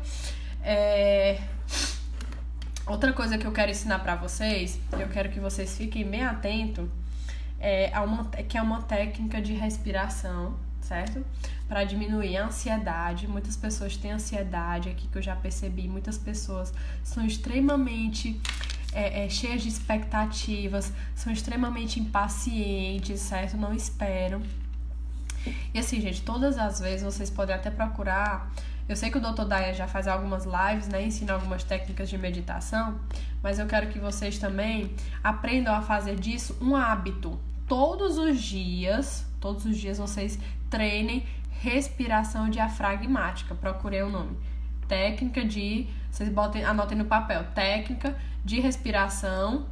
Outra coisa que eu quero ensinar pra vocês, eu quero que vocês fiquem bem atentos, que é uma técnica de respiração, certo? Para diminuir a ansiedade. Muitas pessoas têm ansiedade aqui, que eu já percebi. Muitas pessoas são extremamente cheias de expectativas, são extremamente impacientes, certo? Não esperam. E assim, gente, todas as vezes vocês podem até procurar. Eu sei que o Dr. Dayan já faz algumas lives, né? Ensina algumas técnicas de meditação, mas eu quero que vocês também aprendam a fazer disso um hábito. Todos os dias vocês treinem respiração diafragmática. Procurei o nome. Técnica de... Vocês anotem no papel. Técnica de respiração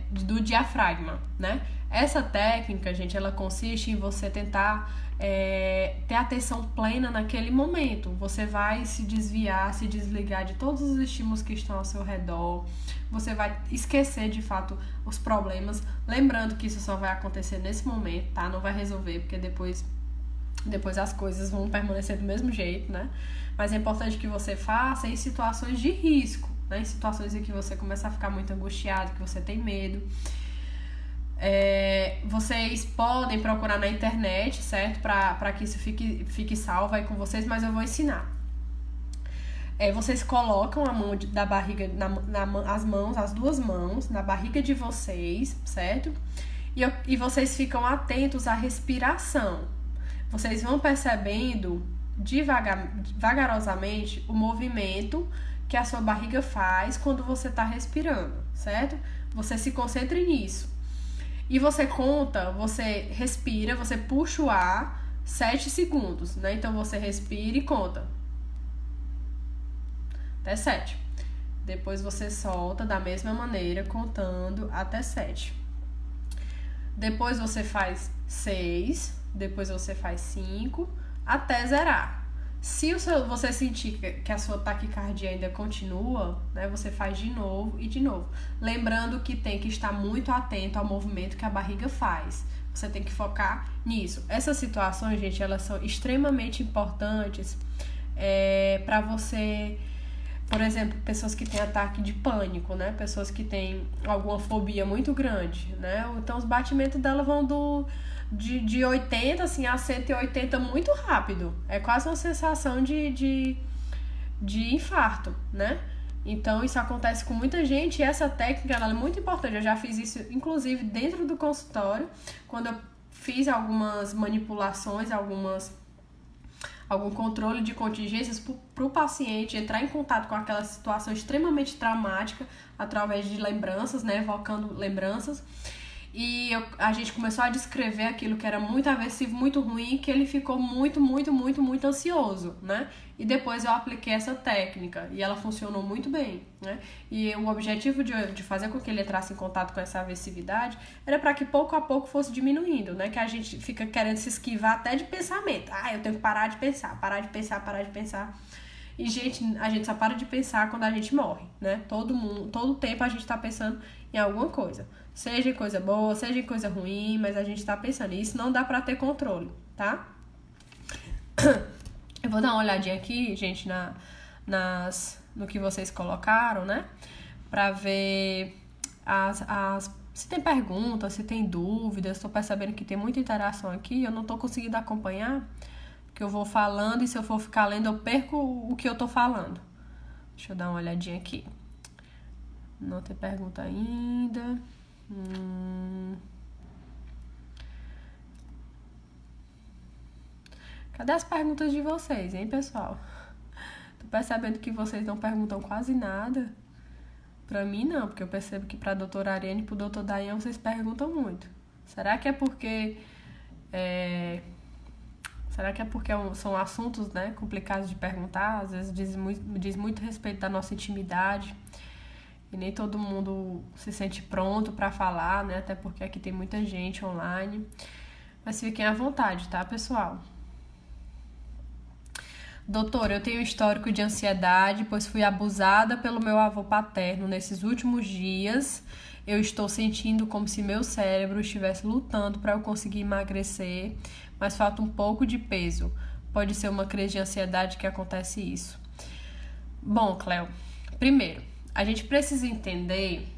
do diafragma, né? Essa técnica, gente, ela consiste em você tentar ter atenção plena naquele momento. Você vai se desviar, se desligar de todos os estímulos que estão ao seu redor. Você vai esquecer, de fato, os problemas. Lembrando que isso só vai acontecer nesse momento, tá? Não vai resolver, porque depois as coisas vão permanecer do mesmo jeito, né? Mas é importante que você faça em situações de risco, né? Em situações em que você começa a ficar muito angustiado, que você tem medo. Vocês podem procurar na internet, certo? Para que isso fique salvo aí com vocês, mas eu vou ensinar. Vocês colocam a mão da barriga, as duas mãos na barriga de vocês, certo? E vocês ficam atentos à respiração. Vocês vão percebendo vagarosamente o movimento que a sua barriga faz quando você está respirando, certo? Você se concentre nisso. E você respira, você puxa o ar 7 segundos, né? Então você respira e conta até 7. Depois você solta da mesma maneira, contando até 7. Depois você faz 6, depois você faz 5, até zerar. Se você sentir que a sua taquicardia ainda continua, né, você faz de novo e de novo. Lembrando que tem que estar muito atento ao movimento que a barriga faz. Você tem que focar nisso. Essas situações, gente, elas são extremamente importantes para você... Por exemplo, pessoas que têm ataque de pânico, né? Pessoas que têm alguma fobia muito grande, né? Então, os batimentos dela vão de 80 assim, a 180 muito rápido. É quase uma sensação de infarto, né? Então, isso acontece com muita gente e essa técnica ela é muito importante. Eu já fiz isso, inclusive, dentro do consultório, quando eu fiz algumas manipulações, algum controle de contingências para o paciente entrar em contato com aquela situação extremamente traumática através de lembranças, né, evocando lembranças. E a gente começou a descrever aquilo que era muito aversivo, muito ruim, que ele ficou muito, muito, muito, muito ansioso, né? E depois eu apliquei essa técnica e ela funcionou muito bem, né? E o objetivo de fazer com que ele entrasse em contato com essa aversividade era para que pouco a pouco fosse diminuindo, né? Que a gente fica querendo se esquivar até de pensamento. Eu tenho que parar de pensar. E, gente, a gente só para de pensar quando a gente morre, né? Todo tempo a gente tá pensando em alguma coisa. Seja em coisa boa, seja em coisa ruim, mas a gente tá pensando. E isso não dá pra ter controle, tá? Eu vou dar uma olhadinha aqui, gente, no que vocês colocaram, né? Pra ver se tem perguntas, se tem dúvidas. Tô percebendo que tem muita interação aqui. Eu não tô conseguindo acompanhar, porque eu vou falando e se eu for ficar lendo, eu perco o que eu tô falando. Deixa eu dar uma olhadinha aqui. Não tem pergunta ainda. Cadê as perguntas de vocês, hein, pessoal? Tô percebendo que vocês não perguntam quase nada. Pra mim, não, porque eu percebo que pra doutora Ariane e pro doutor Dayan vocês perguntam muito. Será que é porque... são assuntos, né, complicados de perguntar? Às vezes diz muito respeito da nossa intimidade. E nem todo mundo se sente pronto para falar, né? Até porque aqui tem muita gente online. Mas fiquem à vontade, tá, pessoal? Doutora, eu tenho histórico de ansiedade, pois fui abusada pelo meu avô paterno. Nesses últimos dias, eu estou sentindo como se meu cérebro estivesse lutando para eu conseguir emagrecer, mas falta um pouco de peso. Pode ser uma crise de ansiedade que acontece isso. Bom, Cléo, primeiro, a gente precisa entender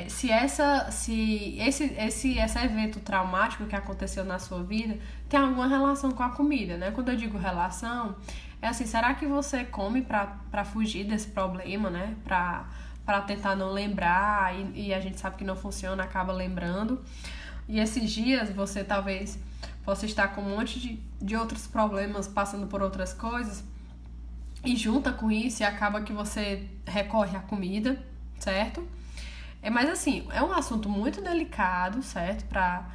se esse evento traumático que aconteceu na sua vida tem alguma relação com a comida, né? Quando eu digo relação, é assim, será que você come pra fugir desse problema, né? para tentar não lembrar, e a gente sabe que não funciona, acaba lembrando. E esses dias você talvez possa estar com um monte de outros problemas, passando por outras coisas, e junta com isso e acaba que você recorre à comida, certo? Mas assim, é um assunto muito delicado, certo? Para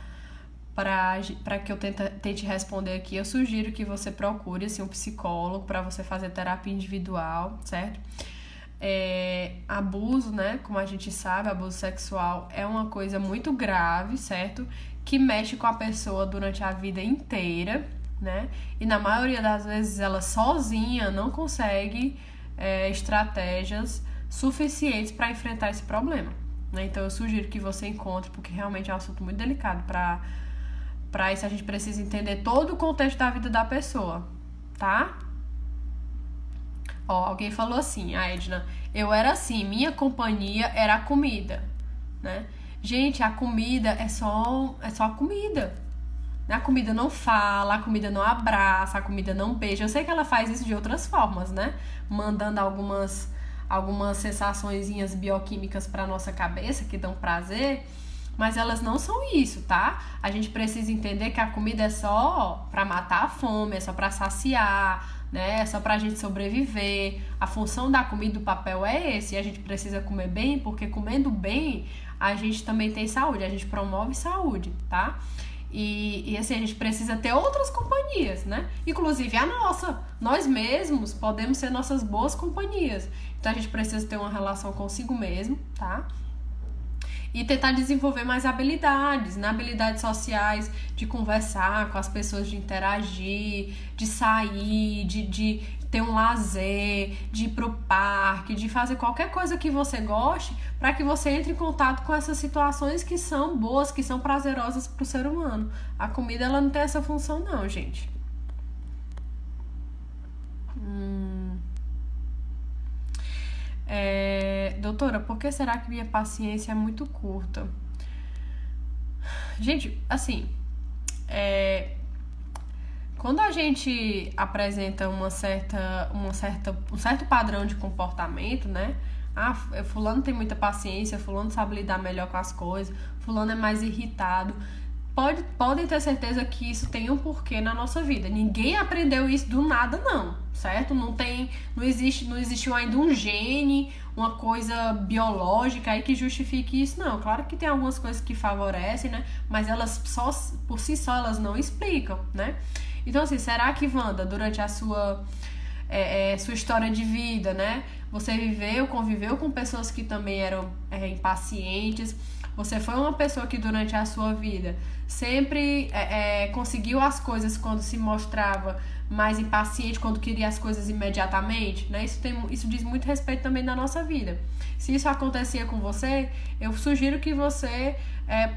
que eu tente responder aqui, eu sugiro que você procure assim, um psicólogo para você fazer terapia individual, certo? Abuso, né? Como a gente sabe, abuso sexual é uma coisa muito grave, certo? Que mexe com a pessoa durante a vida inteira, né? E na maioria das vezes ela sozinha não consegue estratégias suficientes para enfrentar esse problema, né? Então eu sugiro que você encontre, porque realmente é um assunto muito delicado. Para isso a gente precisa entender todo o contexto da vida da pessoa, tá? Ó, alguém falou assim, a Edna, eu era assim, minha companhia era a comida, né? Gente, a comida é só a comida. A comida não fala, a comida não abraça, a comida não beija. Eu sei que ela faz isso de outras formas, né? Mandando algumas sensaçõezinhas bioquímicas para nossa cabeça que dão prazer, mas elas não são isso, tá? A gente precisa entender que a comida é só para matar a fome, é só para saciar, né? É só pra gente sobreviver. A função da comida, do papel é esse. E a gente precisa comer bem, porque comendo bem, a gente também tem saúde, a gente promove saúde, tá? E assim, a gente precisa ter outras companhias, né? Inclusive a nossa. Nós mesmos podemos ser nossas boas companhias. Então a gente precisa ter uma relação consigo mesmo, tá? E tentar desenvolver mais habilidades, né? Habilidades sociais, de conversar com as pessoas, de interagir, de sair, de ter um lazer, de ir pro parque, de fazer qualquer coisa que você goste, para que você entre em contato com essas situações que são boas, que são prazerosas pro ser humano. A comida, ela não tem essa função não, gente. Doutora, por que será que minha paciência é muito curta? Gente, assim, quando a gente apresenta um certo padrão de comportamento, né? Fulano tem muita paciência, fulano sabe lidar melhor com as coisas, fulano é mais irritado. Podem ter certeza que isso tem um porquê na nossa vida. Ninguém aprendeu isso do nada, não, certo? Não existe ainda um gene, uma coisa biológica aí que justifique isso, não. Claro que tem algumas coisas que favorecem, né? Mas elas por si só, elas não explicam, né? Então, assim, será que, Wanda, durante a sua história de vida, né? Você conviveu com pessoas que também eram impacientes. Você foi uma pessoa que durante a sua vida sempre conseguiu as coisas quando se mostrava mais impaciente, quando queria as coisas imediatamente, né? Isso diz muito respeito também da nossa vida. Se isso acontecia com você, eu sugiro que você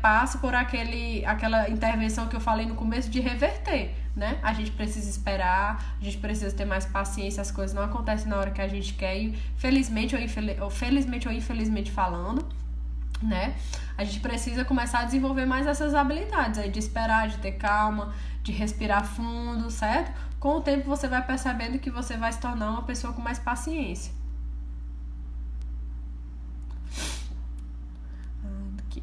passe por aquela intervenção que eu falei no começo de reverter, né? A gente precisa esperar, a gente precisa ter mais paciência, as coisas não acontecem na hora que a gente quer, e felizmente ou infelizmente falando, né? A gente precisa começar a desenvolver mais essas habilidades aí de esperar, de ter calma, de respirar fundo, certo? Com o tempo você vai percebendo que você vai se tornar uma pessoa com mais paciência. Aqui.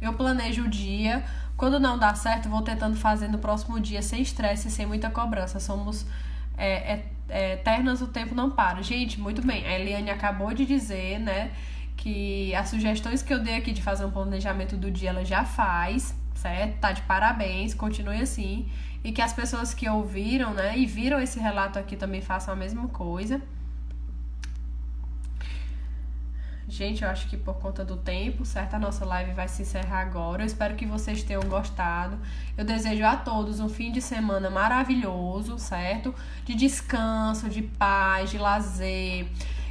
Eu planejo o dia. Quando não dá certo, vou tentando fazer no próximo dia sem estresse e sem muita cobrança. Somos eternas, o tempo não para. Gente, muito bem. A Eliane acabou de dizer, né, que as sugestões que eu dei aqui de fazer um planejamento do dia, ela já faz, certo? Tá de parabéns, continue assim. E que as pessoas que ouviram, né, e viram esse relato aqui também façam a mesma coisa. Gente, eu acho que por conta do tempo, certo? A nossa live vai se encerrar agora. Eu espero que vocês tenham gostado. Eu desejo a todos um fim de semana maravilhoso, certo? De descanso, de paz, de lazer.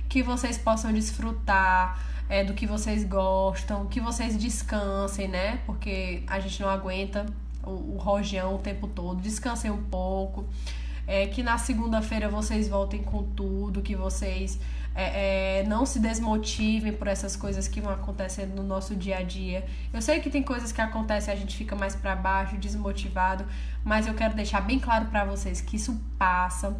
Que vocês possam desfrutar do que vocês gostam. Que vocês descansem, né? Porque a gente não aguenta o rojão o tempo todo. Descansem um pouco. que na segunda-feira vocês voltem com tudo, que vocês não se desmotivem por essas coisas que vão acontecendo no nosso dia a dia. Eu sei que tem coisas que acontecem e a gente fica mais pra baixo, desmotivado, mas eu quero deixar bem claro pra vocês que isso passa.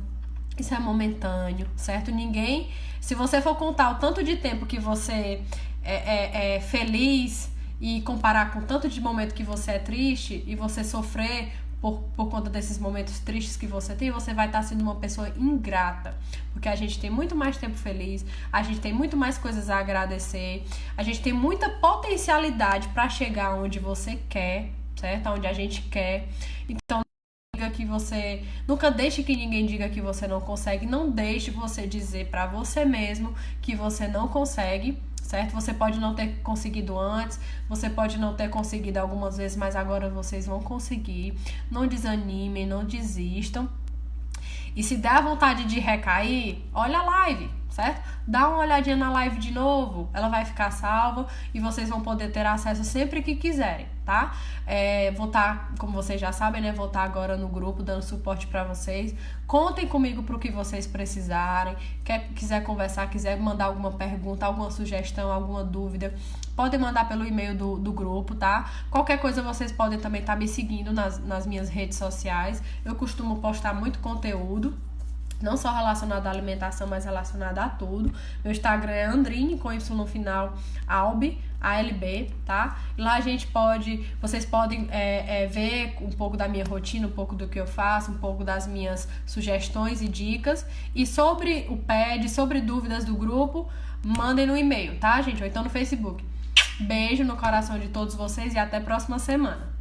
Isso é momentâneo, certo? Ninguém... Se você for contar o tanto de tempo que você é feliz e comparar com o tanto de momento que você é triste e você sofrer por conta desses momentos tristes que você tem, você vai estar sendo uma pessoa ingrata. Porque a gente tem muito mais tempo feliz, a gente tem muito mais coisas a agradecer, a gente tem muita potencialidade para chegar onde você quer, certo? Onde a gente quer. Então, que você nunca deixe que ninguém diga que você não consegue, não deixe você dizer pra você mesmo que você não consegue, certo? Você pode não ter conseguido antes, você pode não ter conseguido algumas vezes, mas agora vocês vão conseguir. Não desanimem, não desistam. E se der vontade de recair, olha a live, certo? Dá uma olhadinha na live de novo, ela vai ficar salva e vocês vão poder ter acesso sempre que quiserem, tá? Vou estar, como vocês já sabem, né? Vou estar agora no grupo dando suporte pra vocês. Contem comigo pro que vocês precisarem. Quiser conversar, quiser mandar alguma pergunta, alguma sugestão, alguma dúvida, podem mandar pelo e-mail do grupo, tá? Qualquer coisa vocês podem também estar me seguindo nas minhas redes sociais. Eu costumo postar muito conteúdo, não só relacionado à alimentação, mas relacionado a tudo. Meu Instagram é Andrine, com Y no final, Albi, ALB, tá? E lá vocês podem ver um pouco da minha rotina, um pouco do que eu faço, um pouco das minhas sugestões e dicas. E sobre o PED, sobre dúvidas do grupo, mandem no e-mail, tá, gente? Ou então no Facebook. Beijo no coração de todos vocês e até a próxima semana.